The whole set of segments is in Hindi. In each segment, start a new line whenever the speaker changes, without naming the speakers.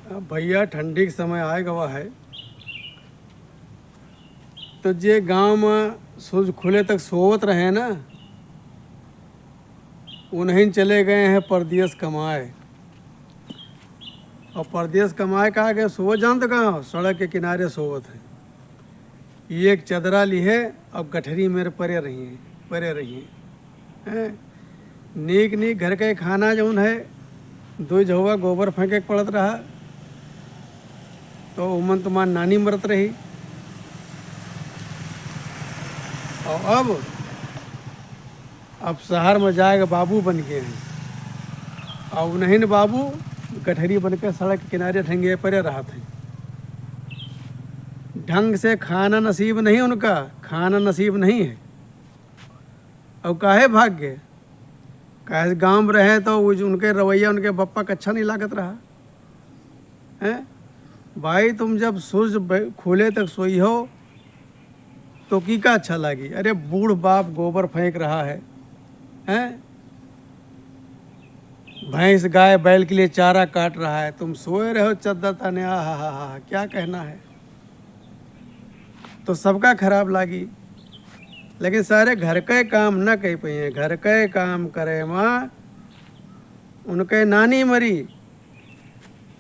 अब भैया ठंडी के समय आए गवा है तो जे गांव में सूरज खुले तक सोवत रहे ना, उन्हीं चले गए हैं परदेश कमाए। और परदेश कमाए कहा गए सोवत जानते कहाँ, सड़क के किनारे सोवत है। ये एक चदरा ली है, अब गठरी मेरे परे रही हैं। नीक नीक घर का खाना जौन है, दो झौवा गोबर फेंके पड़त रहा तो उमन तुम्हार नानी मरत रही। और अब शहर में जाएगा बाबू बन गए हैं, और नहीं न बाबू गठरी बन के सड़क के किनारे ठंगे परे रहा थे। ढंग से खाना नसीब नहीं, उनका खाना नसीब नहीं है। और काहे भाग गए, काहे गाँव में रहे तो वो उनके रवैया उनके बप्पा का अच्छा नहीं लागत रहा हैं। भाई तुम जब सूरज खुले तक सोई हो तो की का अच्छा लगी। अरे बूढ़ बाप गोबर फेंक रहा है हैं, भैंस गाय बैल के लिए चारा काट रहा है, तुम सोए रहे हो चद्दर ताने। हा क्या कहना है। तो सबका खराब लागी, लेकिन सारे घर के काम न कह पाइए। घर के काम करे माँ उनके नानी मरी।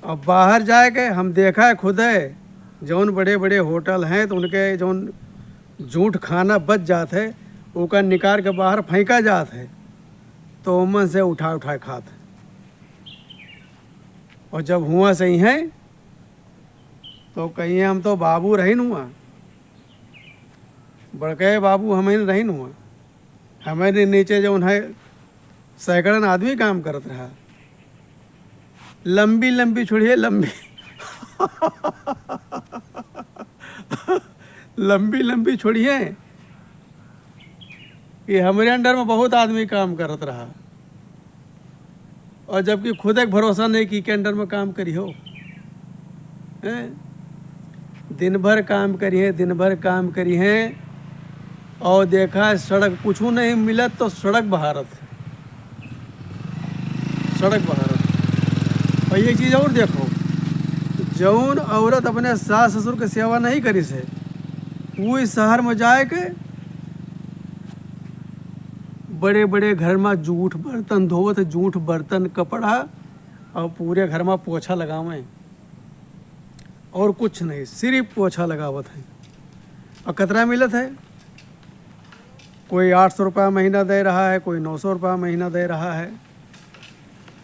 अब बाहर जाए के हम देखा है खुद है, जौन बड़े बड़े होटल हैं तो उनके जौन जूठ खाना बच जात है ओका निकाल के बाहर फेंका जात है, तो उमन से उठा उठा खाते। और जब हुआ सही है तो कहिए हम तो बाबू रही हुआ, बड़के बाबू हमें रही हुआ। हमें नीचे जो है सैकड़न आदमी काम करत रहा। लंबी लंबी छोड़िए लंबी लंबी लंबी छोड़िए कि हमारे अंडर में बहुत आदमी काम करत रहा, और जबकि खुद एक भरोसा नहीं कि के अंडर में काम करी हो। दिन भर काम करी है और देखा सड़क कुछ नहीं मिलत तो सड़क बहारत। और ये चीज़ और देखो, जौन औरत अपने सास ससुर के सेवा नहीं करी से, वो इस शहर में जाए के बड़े बड़े घर में जूठ बर्तन धोवत, जूठ बर्तन कपड़ा, और पूरे घर में पोछा लगावें और कुछ नहीं, सिर्फ पोछा लगावत है। और कतरा मिलत है, कोई 800 रुपया महीना दे रहा है, कोई 900 रुपया महीना दे रहा है,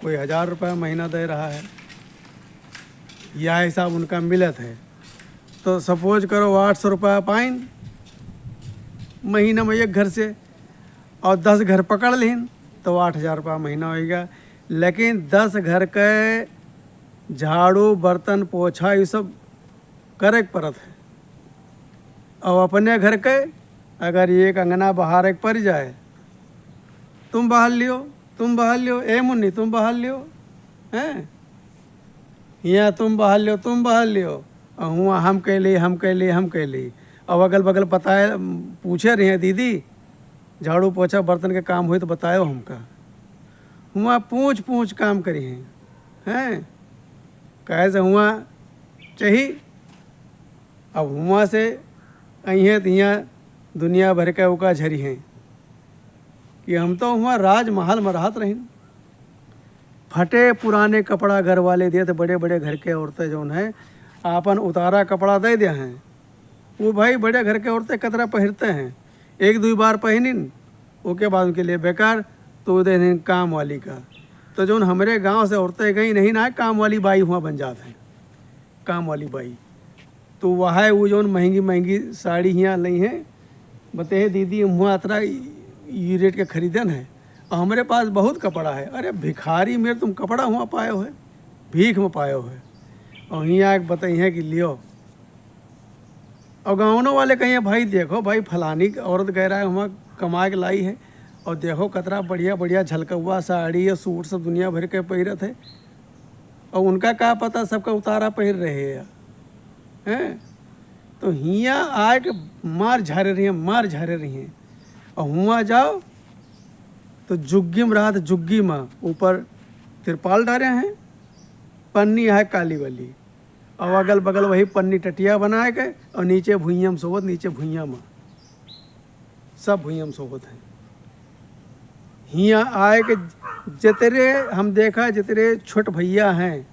कोई 1000 रुपया महीना दे रहा है। यह हिसाब उनका मिलत है। तो सपोज करो 800 रुपया पाइन महीना में एक घर से, और 10 घर पकड़ लें तो 8000 रुपया महीना होगा। लेकिन 10 घर के झाड़ू बर्तन पोछा ये सब करे पड़त है। और अपने घर के अगर एक अंगना बहार एक पड़ जाए, तुम बहाल लियो, ए मुन्नी तुम बहाल लियो हैं, यहाँ तुम बहाल लियो, और हुआ हम कैली। अब अगल बगल बताए पूछे रहे हैं, दीदी झाड़ू पोछा बर्तन के काम हुई तो बतायो हमका। हुआ पूछ काम करी हैं कैसे हुआ चाहिए। अब हुआ से अहिए तो यहाँ दुनिया भर के उका झरी हैं कि हम तो हुआ राजमहल में रहत रही। फटे पुराने कपड़ा घर वाले दिए तो बड़े बड़े घर के औरतें जो हैं आपन उतारा कपड़ा दे दिया हैं। वो भाई बड़े घर के औरतें कतरा पहनते हैं, एक दो बार पहनिन उसके बाद उनके लिए बेकार, तो दे काम वाली का। तो जो हमारे गांव से औरतें गई नहीं ना, काम वाली बाई हुआ बन जाते हैं, काम वाली बाई। तो वह वो जो महंगी साड़ी यहाँ ली हैं, बताइए दीदी हुआ अतरा ये रेट के खरीदन है, और हमारे पास बहुत कपड़ा है। अरे भिखारी मेरे तुम कपड़ा हुआ पाए हो है, भीख में पाए हो है, और यहाँ एक बताइए कि लियो। और गाँवों वाले कहिए भाई देखो भाई फलानी औरत कह रहा है वहाँ कमा के लाई है, और देखो कतरा बढ़िया बढ़िया झलकवा साड़ी या सूट सब दुनिया भर के पहिरत है, और उनका क्या पता सबका उतारा पहिर रहे हैं। तो हियाँ आए के मार झारे रही हैं। और हुआ जाओ तो जुग्गी में रहा, तो जुग्गी में ऊपर तिरपाल डाले हैं, पन्नी है काली वाली, और अगल बगल वही पन्नी टटिया बनाए के, और नीचे भुइयाँ में सोवत, नीचे भुइयाँ में सब भुइयाँ में सोवत है। हियाँ आए के जितने हम देखा जितने छोट भैया हैं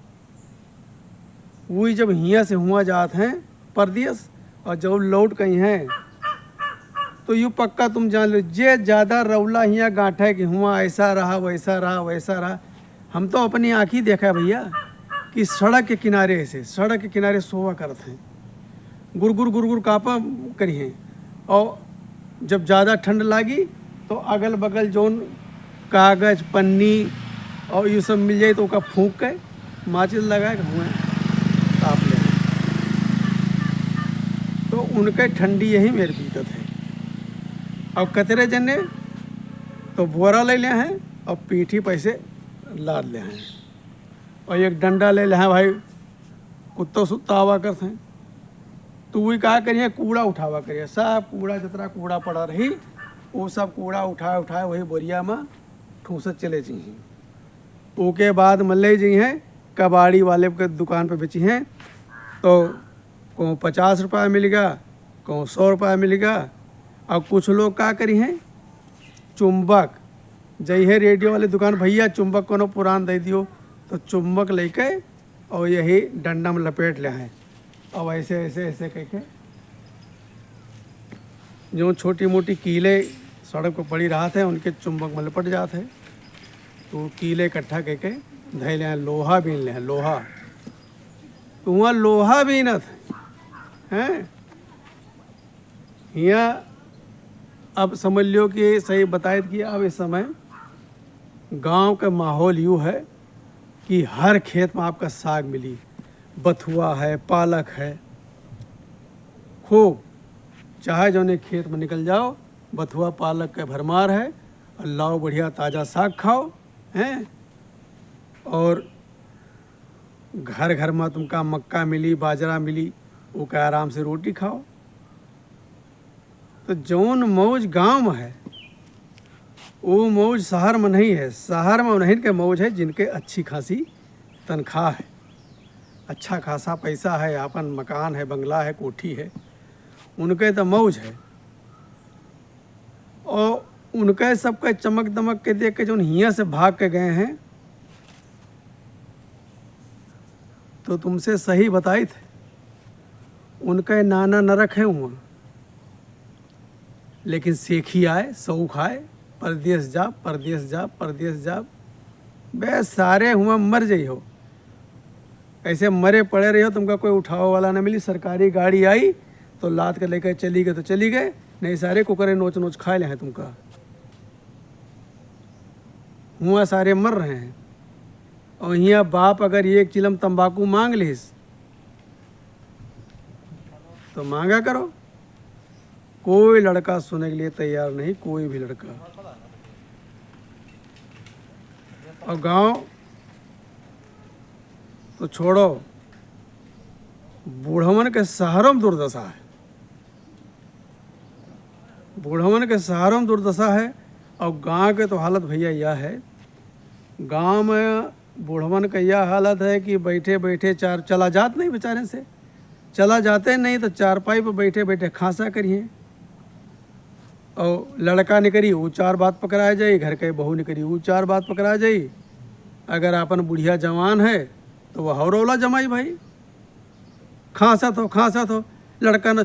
वही जब हियाँ से हुआ जात हैं परदेश, और जब लौट गई हैं तो यूँ पक्का तुम जान लो जे ज़्यादा रौला हियाँ गाँठ है कि हुआ ऐसा रहा वैसा रहा वैसा रहा। हम तो अपनी आँखी देखा है भैया कि सड़क के किनारे ऐसे सड़क के किनारे सोवा करते हैं, गुरगुर कापा करी हैं, और जब ज़्यादा ठंड लगी तो अगल बगल जोन कागज पन्नी और ये सब मिल जाए तो उसका फूंक के माचिस लगा के हुए ताप ले। तो उनके ठंडी यही मेरी बीतत है। और कतरे जने तो बोरा ले ले हैं और पीठी पैसे लाद ले हैं, और एक डंडा ले ले हैं भाई कुत्तों सुत्ता हवा करते हैं। तो वही कहा करिए कूड़ा उठावा करिए, सब कूड़ा जितना कूड़ा पड़ा रही वो सब कूड़ा उठाए वही बोरिया में ठूसत चले जी हैं। उसके बाद मल्ले जी हैं कबाड़ी वाले के दुकान पे बेची हैं, तो को 50 रुपया मिलेगा, को 100 रुपया मिलेगा। और कुछ लोग क्या करी हैं चुंबक जई है रेडियो वाले दुकान, भैया चुंबक कोनो पुरान दे दियो, तो चुंबक लेके और यही डंडा में लपेट ले हैं, और ऐसे ऐसे ऐसे करके जो छोटी मोटी कीले सड़क पर पड़ी रहा थे उनके चुंबक में लपट जाते हैं। तो कीले इकट्ठा करके धै ले हैं, लोहा बीन ले हैं, लोहा तो वहाँ लोहा बीनत हैं। यहाँ अब समझ लो कि सही बतायत कि अब इस समय गांव का माहौल यूँ है कि हर खेत में आपका साग मिली, बथुआ है, पालक है, खूब चाहे जो खेत में निकल जाओ बथुआ पालक का भरमार है, और लाओ बढ़िया ताज़ा साग खाओ हैं। और घर घर में तुमका मक्का मिली, बाजरा मिली, वो का आराम से रोटी खाओ। तो जौन मौज गांव में है वो मौज शहर में नहीं है। शहर में उन्हीं के मौज है जिनके अच्छी खासी तनख्वाह है, अच्छा खासा पैसा है, अपन मकान है, बंगला है, कोठी है, उनके तो मौज है। और उनके सबका चमक दमक के देख के जो हियाँ से भाग के गए हैं तो तुमसे सही बताई थे उनके नाना नरक है वहाँ, लेकिन सेखी आए सऊख आए, परदेश जा परदेश जा परदेश जा, बे सारे हुआ मर जाइ हो, ऐसे मरे पड़े रहे हो, तुमका कोई उठाओ वाला ना मिली। सरकारी गाड़ी आई तो लाद कर लेकर चली गए तो चली गए, नहीं सारे कुकरे नोच नोच खा ले हैं तुमका, हुआ सारे मर रहे हैं। और यहाँ बाप अगर एक चिलम तंबाकू मांग लिस तो मांगा करो, कोई लड़का सुनने के लिए तैयार नहीं, कोई भी लड़का। और गांव तो छोड़ो, बूढ़वन के शहरों में दुर्दशा है, बूढ़वन के शहरों में दुर्दशा है। और गांव के तो हालत भैया यह है, गांव में बूढ़वन का यह हालत है कि बैठे बैठे चला जात नहीं बेचारे से, चला जाते नहीं तो चारपाई पर बैठे बैठे खांसा करिए। और लड़का निकरी वो 4 बात पकड़ा जाए, घर के बहू निकरी वो 4 बात पकड़ा जाए। अगर अपन बुढ़िया जवान है तो वह हौरौला जमाई भाई, खांसा तो लड़का न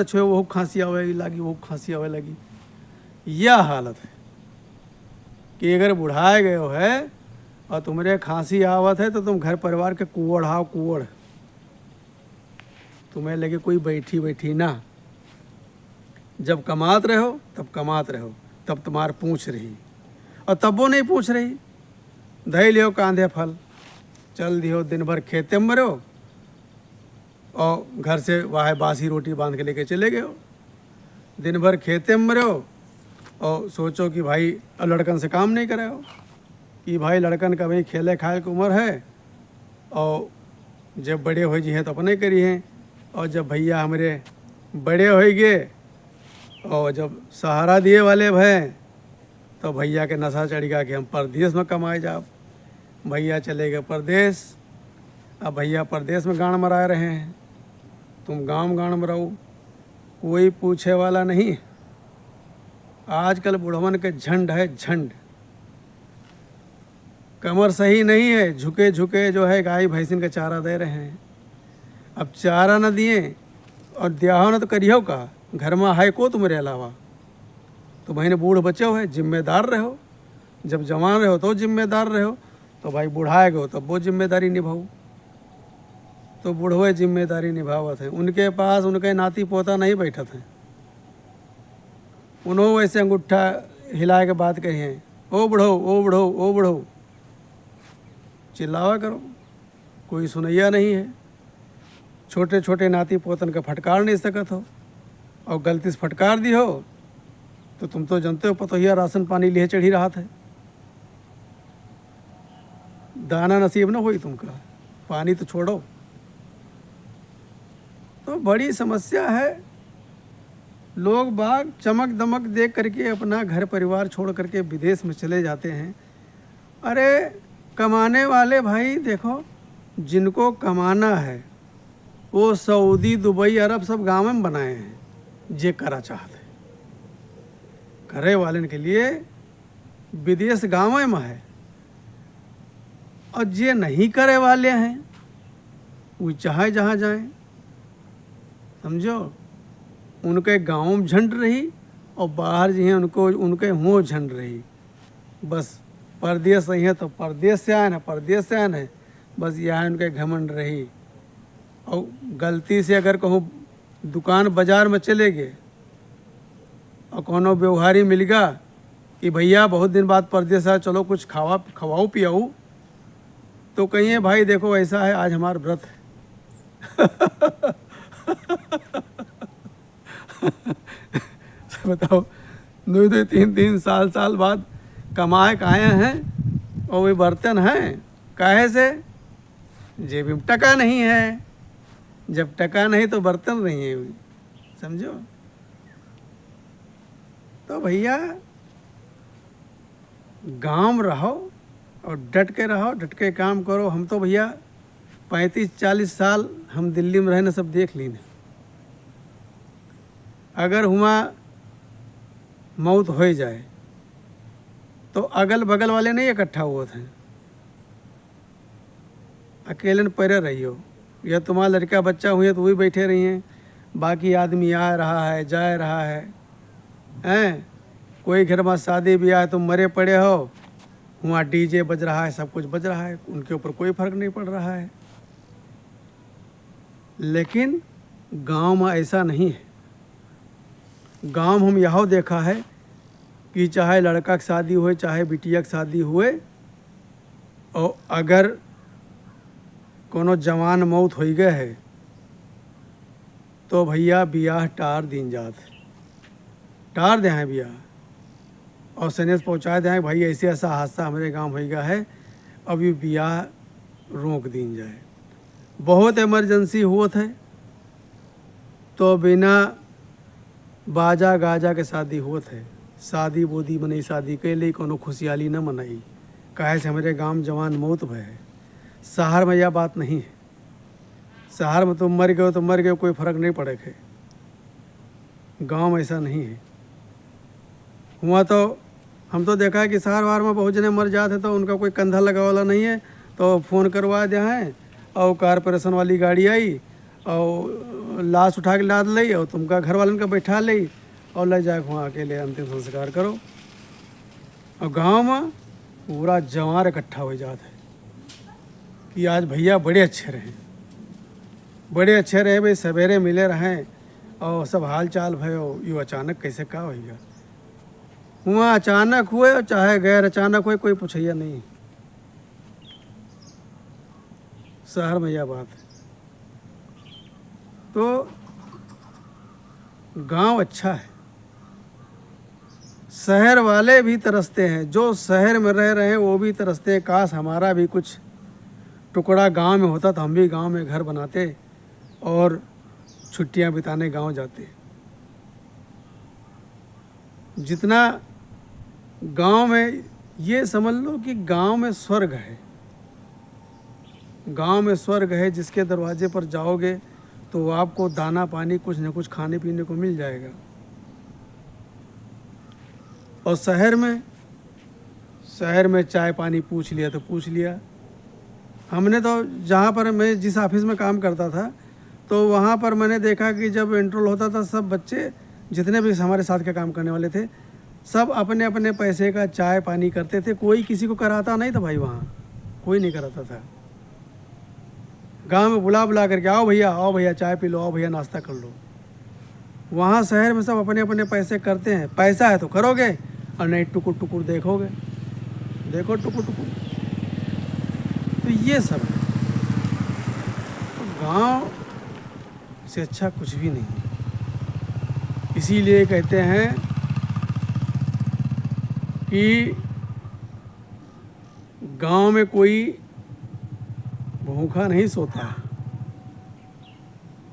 छुए वो खांसी आवे लगी, वो खांसी आवे लगी। यह हालत है कि अगर बुढ़ाए गए हो है और तुम्हारे खांसी आवत है तो तुम घर परिवार के कुवड़ तुम्हें लगे कोई बैठी ना। जब कमात रहो तब तुम्हार पूछ रही, और तब वो नहीं पूछ रही। धै लियो कांधे फल, चल दियो दिन भर खेते में मरो, और घर से वाह बासी रोटी बांध के लेके चले गए हो, दिन भर खेते में मरो, और सोचो कि भाई अब लड़कन से काम नहीं करे हो, कि भाई लड़कन का भाई खेले खाए की उम्र है, और जब बड़े हो जी हैं तो अपने करी हैं। और जब भैया हमारे बड़े हो गए और जब सहारा दिए वाले भय तो भैया के नशा चढ़ गया कि हम परदेश में कमाए जाओ। भैया चले गए परदेश, अब भैया परदेश में गांड मरा रहे हैं, तुम गांव में गांड मराओ, कोई पूछे वाला नहीं। आजकल बुढ़वन के झंड है झंड, कमर सही नहीं है, झुके झुके जो है गाय भैंसिन का चारा दे रहे हैं। अब चारा न दिए और दियाहो न तो करियो का, घर में है को तुम्हारे अलावा, तो बहने बूढ़ बचे हो है, जिम्मेदार रहो। जब जवान रहो तो जिम्मेदार रहो, तो भाई बुढ़ाए गो तब वो जिम्मेदारी निभाओ। तो बूढ़वे जिम्मेदारी निभावत है, उनके पास उनके नाती पोता नहीं बैठत हैं, उन्होंने वैसे अंगूठा हिला के बात कही है, ओ बढ़ो ओ बढ़ो ओ बढ़ो, चिल्लावा करो, कोई सुनैया नहीं है। छोटे छोटे नाती पोतन का फटकार नहीं सकत हो, और गलती से फटकार दी हो तो तुम तो जानते हो पतोहिया राशन पानी लिए चढ़ी रहा था, दाना नसीब न हुई तुमका, पानी तो छोड़ो। तो बड़ी समस्या है, लोग बाग चमक दमक देख करके अपना घर परिवार छोड़ करके विदेश में चले जाते हैं। अरे कमाने वाले भाई देखो, जिनको कमाना है वो सऊदी दुबई अरब सब गाँव में बनाए हैं, जे करा चाहते करे वाले के लिए विदेश गाँव में है, और जे नहीं करे वाले हैं वो चाहे जहाँ जाएं, समझो। उनके गाँव में झंड रही और बाहर जी हैं उनको उनके मुँह झंड रही। बस परदेश ही है तो परदेश से आए ना, परदेश से आए ना, बस यहाँ उनके घमंड रही। और गलती से अगर कहूँ दुकान बाजार में चले गए और कोनो व्यवहारी मिल गया कि भैया बहुत दिन बाद परदेश आए, चलो कुछ खवाओ पियाओ, तो कहिए भाई देखो ऐसा है आज हमारा व्रत है। बताओ, दो दो तीन तीन साल बाद कमाए काहे हैं और वे बर्तन हैं काहे से, जेब में टका नहीं है। जब टका नहीं तो बर्तन नहीं है, समझो। तो भैया गांव रहो और डट के रहो, डट के काम करो। हम तो भैया 35-40 साल हम दिल्ली में रहने सब देख ली। अगर हुआ मौत हो जाए तो अगल बगल वाले नहीं इकट्ठा हुए थे, अकेले न पड़े रहियो, या तुम्हारा लड़का बच्चा हुए तो वही बैठे रही हैं, बाकी आदमी आ रहा है जा रहा है। हैं कोई घर में शादी ब्याह है तुम मरे पड़े हो, वहाँ डीजे बज रहा है, सब कुछ बज रहा है, उनके ऊपर कोई फर्क नहीं पड़ रहा है। लेकिन गांव में ऐसा नहीं है। गांव हम यहाँ देखा है कि चाहे लड़का की शादी हुए चाहे बिटिया की शादी हुए, और अगर कोनो जवान मौत हो गए है तो भैया ब्याह टार दिन जात, टार दे हैं ब्याह, और सनेस पहुँचा दे हैं भाई ऐसे ऐसा हादसा हमारे गांव हो गया है, अब ये ब्याह रोक दिन जाए। बहुत इमरजेंसी हुआ है तो बिना बाजा गाजा के शादी होत है, शादी बोदी मनई शादी के लिए कोनो खुशहाली न मनाई, काहे से हमारे गांव जवान मौत भय है। शहर में यह बात नहीं है, शहर में तुम मर गए तो मर गए, कोई फर्क नहीं पड़े है। गांव में ऐसा नहीं है। हुआ तो हम तो देखा है कि शहर वार में बहुत जने मर जाते तो उनका कोई कंधा लगा वाला नहीं है, तो फ़ोन करवा दिया है और कारपोरेशन वाली गाड़ी आई और लाश उठा के लाद ली और तुमका घर वालन का बैठा ली और ले जाके वहाँ अकेले अंतिम संस्कार करो। और गांव में पूरा जवार इकट्ठा हो जाता है कि आज भैया बड़े अच्छे रहे, बड़े अच्छे रहे भाई, सवेरे मिले रहें और सब हाल चाल भयो, यूँ अचानक कैसे का होगा। हुआ अचानक हुए और चाहे गैर अचानक हुए, कोई पूछैया नहीं। शहर में यह बात है। तो गांव अच्छा है, शहर वाले भी तरसते हैं, जो शहर में रह रहे हैं वो भी तरसते हैं, काश हमारा भी कुछ टुकड़ा गांव में होता तो हम भी गांव में घर बनाते और छुट्टियां बिताने गांव जाते। जितना गांव में, ये समझ लो कि गांव में स्वर्ग है। गांव में स्वर्ग है, जिसके दरवाजे पर जाओगे तो आपको दाना पानी कुछ न कुछ खाने पीने को मिल जाएगा। और शहर में चाय पानी पूछ लिया तो पूछ लिया। हमने तो जहाँ पर मैं जिस ऑफिस में काम करता था तो वहाँ पर मैंने देखा कि जब इंटरव्यू होता था, सब बच्चे जितने भी हमारे साथ के काम करने वाले थे सब अपने अपने पैसे का चाय पानी करते थे। कोई किसी को कराता नहीं था भाई, वहाँ कोई नहीं कराता था। गांव में बुला बुला करके आओ भैया चाय पी लो, आओ भैया नाश्ता कर लो। वहाँ शहर में सब अपने अपने पैसे करते हैं। पैसा है तो करोगे और नहीं टुकुर टुकुर देखोगे, देखो टुकुर टुकुर। तो ये सब है। तो गांव से अच्छा कुछ भी नहीं है। इसीलिए कहते हैं कि गांव में कोई भूखा नहीं सोता।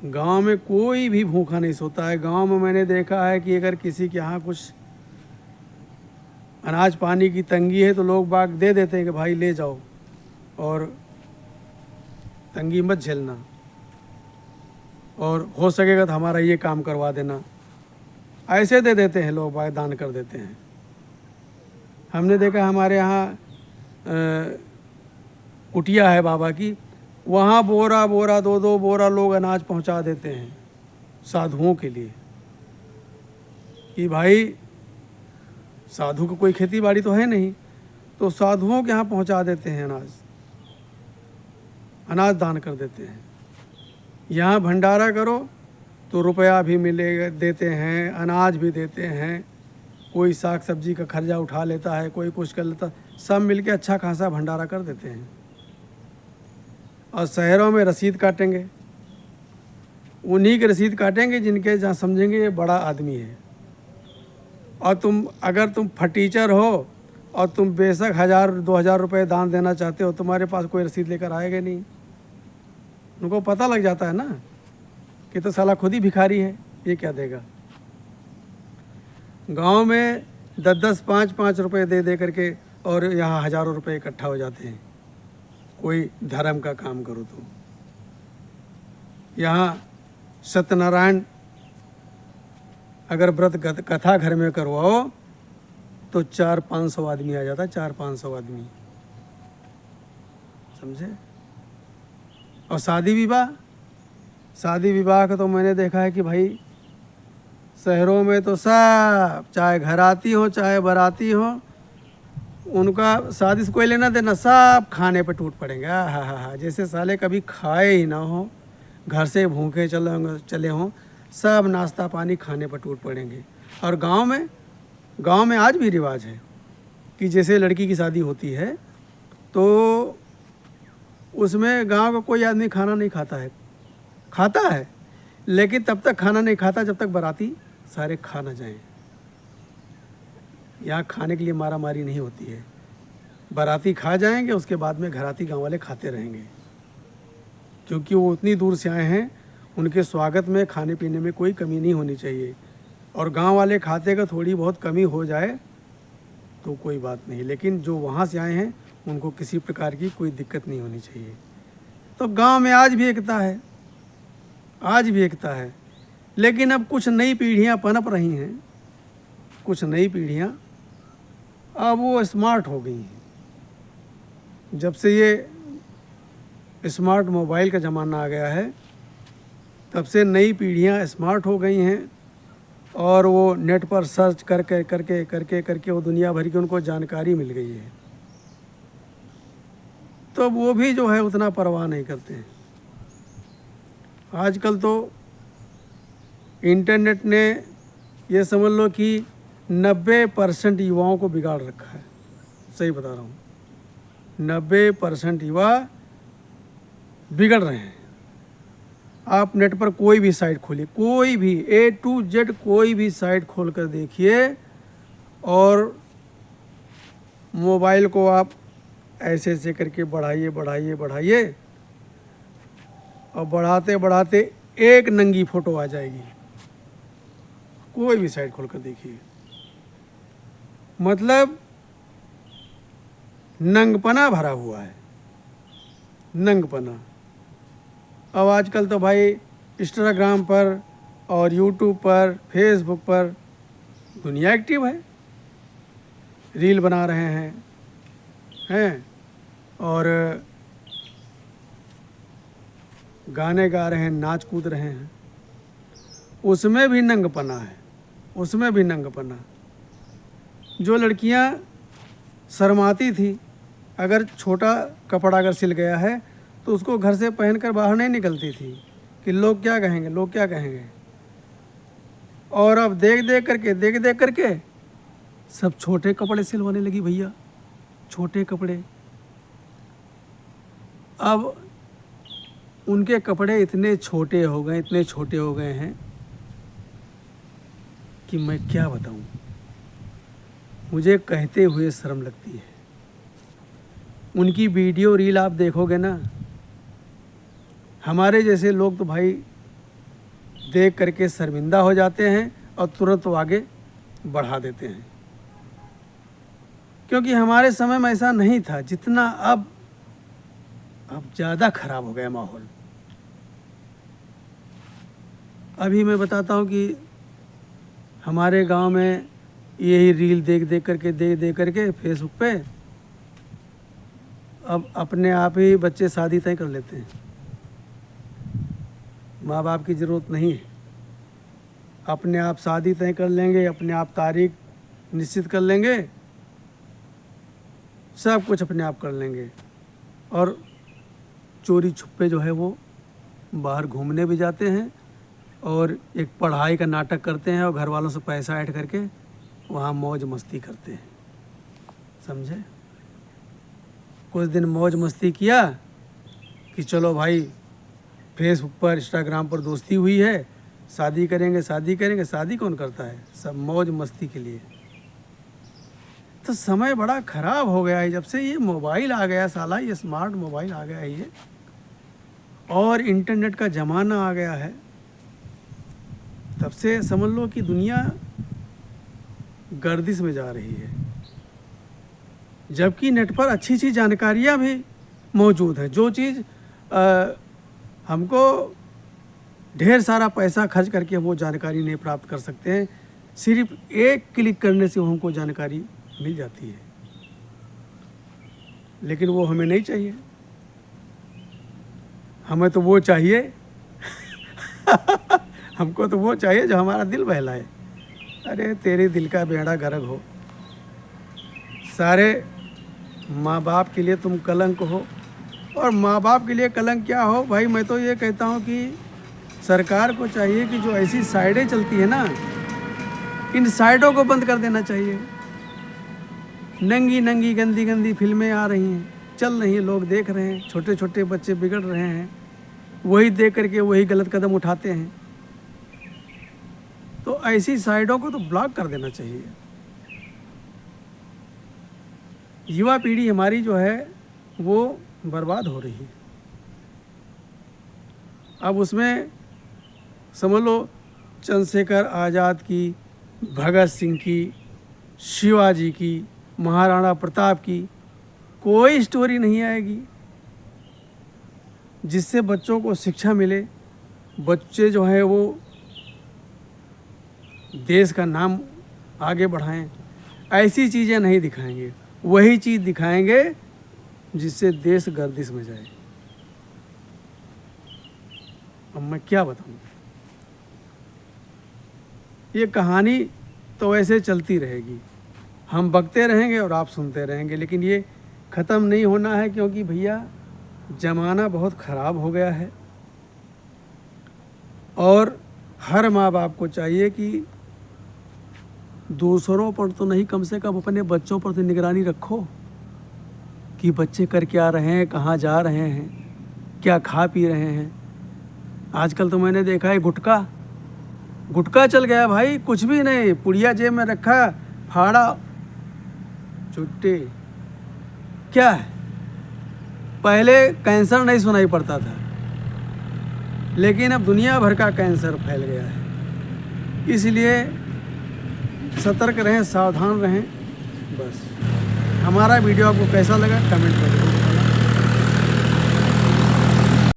गांव में कोई भी भूखा नहीं सोता है। गांव में मैंने देखा है कि अगर किसी के यहाँ कुछ अनाज पानी की तंगी है तो लोग बाग दे देते हैं कि भाई ले जाओ और तंगी मत झेलना, और हो सकेगा तो हमारा ये काम करवा देना। ऐसे दे देते हैं लोग, बाग दान कर देते हैं। हमने देखा हमारे यहाँ कुटिया है बाबा की, वहाँ बोरा बोरा 2-2 बोरा लोग अनाज पहुँचा देते हैं साधुओं के लिए कि भाई साधु को कोई खेती बाड़ी तो है नहीं, तो साधुओं के यहाँ पहुँचा देते हैं अनाज दान कर देते हैं। यहाँ भंडारा करो तो रुपया भी मिलेगा, देते हैं, अनाज भी देते हैं। कोई साग सब्जी का खर्चा उठा लेता है, कोई कुछ कर लेता, सब मिलके अच्छा खासा भंडारा कर देते हैं। और शहरों में रसीद काटेंगे, उन्हीं की रसीद काटेंगे जिनके जहाँ समझेंगे ये बड़ा आदमी है। और अगर तुम फटीचर हो और तुम बेशक 1000-2000 रुपये दान देना चाहते हो, तुम्हारे पास कोई रसीद लेकर आएगा नहीं। उनको पता लग जाता है ना कि तो साला खुद ही भिखारी है, ये क्या देगा। गांव में 10-10, 5-5 रुपये दे करके और यहाँ हज़ारों रुपये इकट्ठा हो जाते हैं कोई धर्म का काम करो तो। यहाँ सत्यनारायण अगर व्रत कथा घर में करवाओ तो 400-500 आदमी आ जाता है, 400-500 आदमी, समझे। और शादी विवाह का तो मैंने देखा है कि भाई शहरों में तो सब, चाहे घराती हो चाहे बाराती हो, उनका शादी से कोई लेना देना, सब खाने पे टूट पड़ेंगे। हाँ, जैसे साले कभी खाए ही ना हो, घर से भूखे चले हों, सब नाश्ता पानी खाने पर टूट पड़ेंगे। और गांव में आज भी रिवाज है कि जैसे लड़की की शादी होती है तो उसमें गांव का कोई आदमी खाना नहीं खाता है, लेकिन तब तक खाना नहीं खाता जब तक बाराती सारे खा ना जाएं। यहाँ खाने के लिए मारा मारी नहीं होती है, बाराती खा जाएंगे, उसके बाद में घराती गांव वाले खाते रहेंगे, क्योंकि वो उतनी दूर से आए हैं, उनके स्वागत में खाने पीने में कोई कमी नहीं होनी चाहिए। और गांव वाले खाते का थोड़ी बहुत कमी हो जाए तो कोई बात नहीं, लेकिन जो वहाँ से आए हैं उनको किसी प्रकार की कोई दिक्कत नहीं होनी चाहिए। तो गांव में आज भी एकता है, लेकिन अब कुछ नई पीढ़ियाँ पनप रही हैं, कुछ नई पीढ़ियाँ अब वो स्मार्ट हो गई हैं। जब से ये स्मार्ट मोबाइल का ज़माना आ गया है, तब से नई पीढ़ियाँ स्मार्ट हो गई हैं और वो नेट पर सर्च करके वो दुनिया भर की उनको जानकारी मिल गई है। तो वो भी जो है उतना परवाह नहीं करते हैं। आजकल तो इंटरनेट ने ये समझ लो कि 90% युवाओं को बिगाड़ रखा है। सही बता रहा हूँ, 90% युवा बिगड़ रहे हैं। आप नेट पर कोई भी साइट खोलिए, कोई भी A to Z कोई भी साइट खोल कर देखिए, और मोबाइल को आप ऐसे ऐसे करके बढ़ाइए, और बढ़ाते एक नंगी फ़ोटो आ जाएगी। कोई भी साइट खोल कर देखिए, मतलब नंगपना भरा हुआ है। नंगपना। अब आजकल तो भाई इंस्टाग्राम पर और यूट्यूब पर, फेसबुक पर दुनिया एक्टिव है, रील बना रहे हैं और गाने गा रहे हैं, नाच कूद रहे हैं। उसमें भी नंगपना है, उसमें भी नंगपना। जो लड़कियां शर्माती थी, अगर छोटा कपड़ा अगर सिल गया है तो उसको घर से पहनकर बाहर नहीं निकलती थी कि लोग क्या कहेंगे, लोग क्या कहेंगे। और अब देख देख करके सब छोटे कपड़े सिलवाने लगी भैया, छोटे कपड़े। अब उनके कपड़े इतने छोटे हो गए, इतने छोटे हो गए हैं कि मैं क्या बताऊं। मुझे कहते हुए शर्म लगती है। उनकी वीडियो रील आप देखोगे ना, हमारे जैसे लोग तो भाई देख करके शर्मिंदा हो जाते हैं और तुरंत वो आगे बढ़ा देते हैं, क्योंकि हमारे समय में ऐसा नहीं था जितना अब ज़्यादा खराब हो गया माहौल। अभी मैं बताता हूँ कि हमारे गांव में यही रील देख करके फेसबुक पे अब अपने आप ही बच्चे शादी तय कर लेते हैं। माँ बाप की ज़रूरत नहीं है, अपने आप शादी तय कर लेंगे, अपने आप तारीख निश्चित कर लेंगे, सब कुछ अपने आप कर लेंगे। और चोरी छुपे जो है वो बाहर घूमने भी जाते हैं और एक पढ़ाई का नाटक करते हैं और घर वालों से पैसा ऐड करके वहाँ मौज मस्ती करते हैं, समझे। कुछ दिन मौज मस्ती किया कि चलो भाई फेसबुक पर, इंस्टाग्राम पर दोस्ती हुई है, शादी करेंगे। शादी कौन करता है, सब मौज मस्ती के लिए। तो समय बड़ा ख़राब हो गया है जब से ये मोबाइल आ गया, साला ये स्मार्ट मोबाइल आ गया है ये, और इंटरनेट का ज़माना आ गया है। तब से समझ लो कि दुनिया गर्दिश में जा रही है, जबकि नेट पर अच्छी अच्छी जानकारियाँ भी मौजूद हैं। जो चीज़ हमको ढेर सारा पैसा खर्च करके वो जानकारी नहीं प्राप्त कर सकते हैं, सिर्फ एक क्लिक करने से हमको जानकारी मिल जाती है। लेकिन वो हमें नहीं चाहिए, हमें तो वो चाहिए हमको तो वो चाहिए जो हमारा दिल बहलाए। अरे तेरे दिल का बेड़ा गर्क हो, सारे माँ बाप के लिए तुम कलंक हो। और माँ बाप के लिए कलंक क्या हो भाई, मैं तो ये कहता हूँ कि सरकार को चाहिए कि जो ऐसी साइडें चलती है ना, इन साइडों को बंद कर देना चाहिए। नंगी नंगी गंदी गंदी फिल्में आ रही हैं, चल रही हैं, लोग देख रहे हैं, छोटे छोटे बच्चे बिगड़ रहे हैं, वही देख करके वही गलत कदम उठाते हैं। तो ऐसी साइडों को तो ब्लॉक कर देना चाहिए। युवा पीढ़ी हमारी जो है वो बर्बाद हो रही है। अब उसमें समझ लो चंद्रशेखर आज़ाद की, भगत सिंह की, शिवाजी की, महाराणा प्रताप की कोई स्टोरी नहीं आएगी जिससे बच्चों को शिक्षा मिले, बच्चे जो है वो देश का नाम आगे बढ़ाएं। ऐसी चीज़ें नहीं दिखाएंगे, वही चीज़ दिखाएंगे जिससे देश गर्दिश में जाए। अब मैं क्या बताऊं, ये कहानी तो ऐसे चलती रहेगी, हम बकते रहेंगे और आप सुनते रहेंगे, लेकिन ये ख़त्म नहीं होना है, क्योंकि भैया ज़माना बहुत ख़राब हो गया है। और हर माँ बाप को चाहिए कि दूसरों पर तो नहीं, कम से कम अपने बच्चों पर तो निगरानी रखो कि बच्चे कर क्या रहे हैं, कहाँ जा रहे हैं, क्या खा पी रहे हैं। आजकल तो मैंने देखा है गुटखा चल गया भाई, कुछ भी नहीं, पुड़िया जेब में रखा, फाड़ा छुट्टी। क्या है, पहले कैंसर नहीं सुनाई पड़ता था, लेकिन अब दुनिया भर का कैंसर फैल गया है। इसलिए सतर्क रहें, सावधान रहें। बस हमारा वीडियो आपको कैसा लगा कमेंट करें।